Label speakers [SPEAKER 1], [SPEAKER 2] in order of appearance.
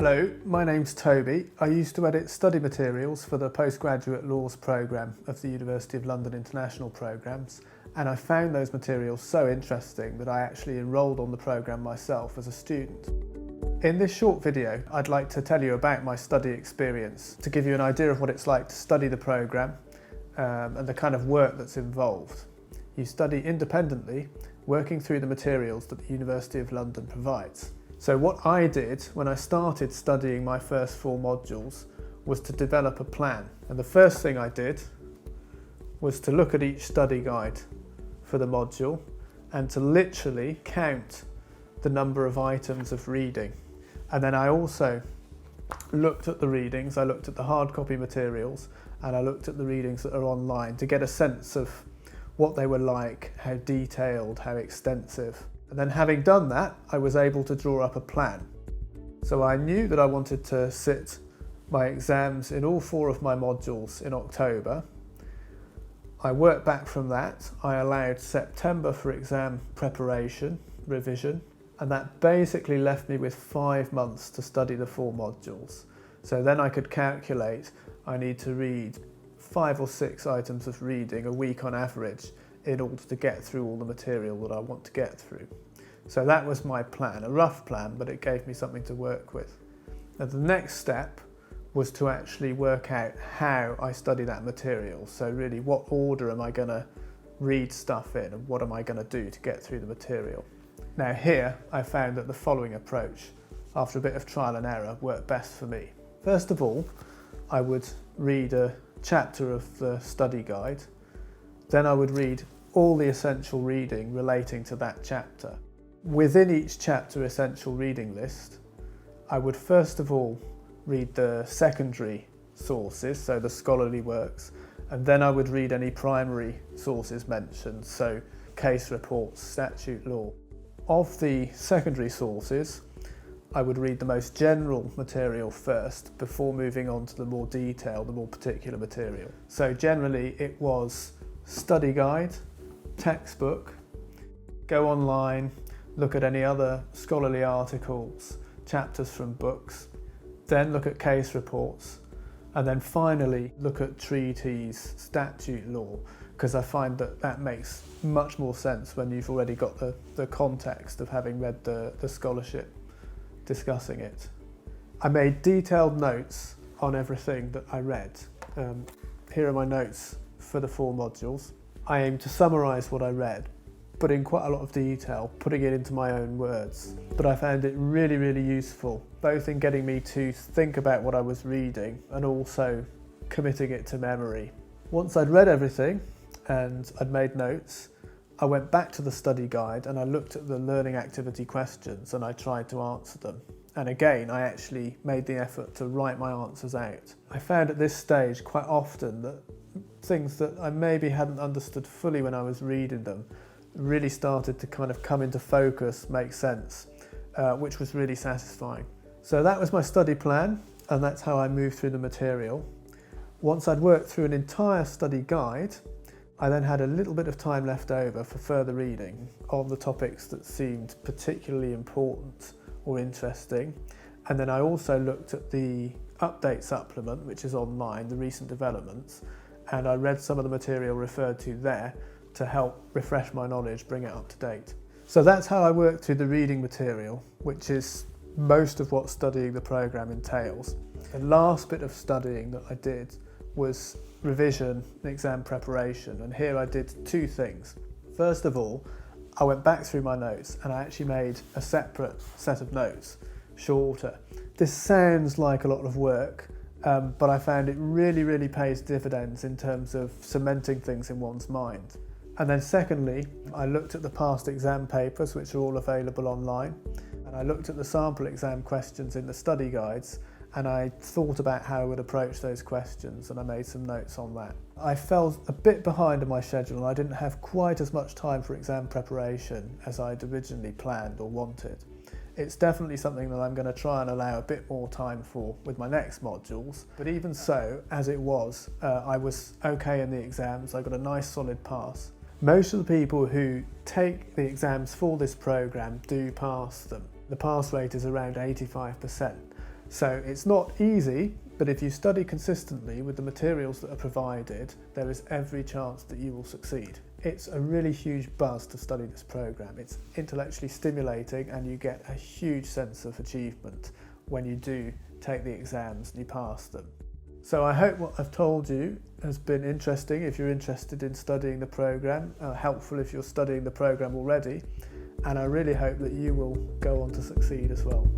[SPEAKER 1] Hello, my name's Toby. I used to edit study materials for the Postgraduate Laws Programme of the University of London International Programmes, and I found those materials so interesting that I actually enrolled on the programme myself as a student. In this short video, I'd like to tell you about my study experience to give you an idea of what it's like to study the programme and the kind of work that's involved. You study independently, working through the materials that the University of London provides. So what I did when I started studying my first 4 modules was to develop a plan. And the first thing I did was to look at each study guide for the module and to literally count the number of items of reading. And then I also looked at the readings, I looked at the hard copy materials, and I looked at the readings that are online to get a sense of what they were like, how detailed, how extensive. And then having done that, I was able to draw up a plan. So I knew that I wanted to sit my exams in all 4 of my modules in October. I worked back from that. I allowed September for exam preparation, revision, and that basically left me with 5 months to study the 4 modules. So then I could calculate I need to read 5 or 6 items of reading a week on average in order to get through all the material that I want to get through. So that was my plan, a rough plan, but it gave me something to work with. And the next step was to actually work out how I study that material. So really, what order am I going to read stuff in and what am I going to do to get through the material? Now here, I found that the following approach, after a bit of trial and error, worked best for me. First of all, I would read a chapter of the study guide. Then I would read all the essential reading relating to that chapter. Within each chapter essential reading list, I would first of all read the secondary sources, so the scholarly works, and then I would read any primary sources mentioned, so case reports, statute law. Of the secondary sources, I would read the most general material first before moving on to the more detailed, the more particular material. So generally it was study guide, textbook, go online, look at any other scholarly articles, chapters from books, then look at case reports, and then finally look at treaties, statute law, because I find that that makes much more sense when you've already got the context of having read the scholarship discussing it. I made detailed notes on everything that I read. Here are my notes for the 4 modules. I aim to summarise what I read, but in quite a lot of detail, putting it into my own words. But I found it really, really useful, both in getting me to think about what I was reading and also committing it to memory. Once I'd read everything and I'd made notes, I went back to the study guide and I looked at the learning activity questions and I tried to answer them. And again, I actually made the effort to write my answers out. I found at this stage quite often that things that I maybe hadn't understood fully when I was reading them really started to kind of come into focus, make sense, which was really satisfying. So that was my study plan, and that's how I moved through the material. Once I'd worked through an entire study guide, I then had a little bit of time left over for further reading on the topics that seemed particularly important or interesting. And then I also looked at the update supplement, which is online, the recent developments, and I read some of the material referred to there to help refresh my knowledge, bring it up to date. So that's how I worked through the reading material, which is most of what studying the programme entails. The last bit of studying that I did was revision and exam preparation, and here I did 2 things. First of all, I went back through my notes and I actually made a separate set of notes, shorter. This sounds like a lot of work, but I found it really, really pays dividends in terms of cementing things in one's mind. And then secondly, I looked at the past exam papers, which are all available online, and I looked at the sample exam questions in the study guides, and I thought about how I would approach those questions, and I made some notes on that. I fell a bit behind in my schedule and I didn't have quite as much time for exam preparation as I'd originally planned or wanted. It's definitely something that I'm going to try and allow a bit more time for with my next modules, but even so, as it was, I was okay in the exams. I got a nice solid pass. Most of the people who take the exams for this programme do pass them. The pass rate is around 85%. So it's not easy, but if you study consistently with the materials that are provided, there is every chance that you will succeed. It's a really huge buzz to study this programme. It's intellectually stimulating and you get a huge sense of achievement when you do take the exams and you pass them. So I hope what I've told you has been interesting if you're interested in studying the programme, helpful if you're studying the programme already, and I really hope that you will go on to succeed as well.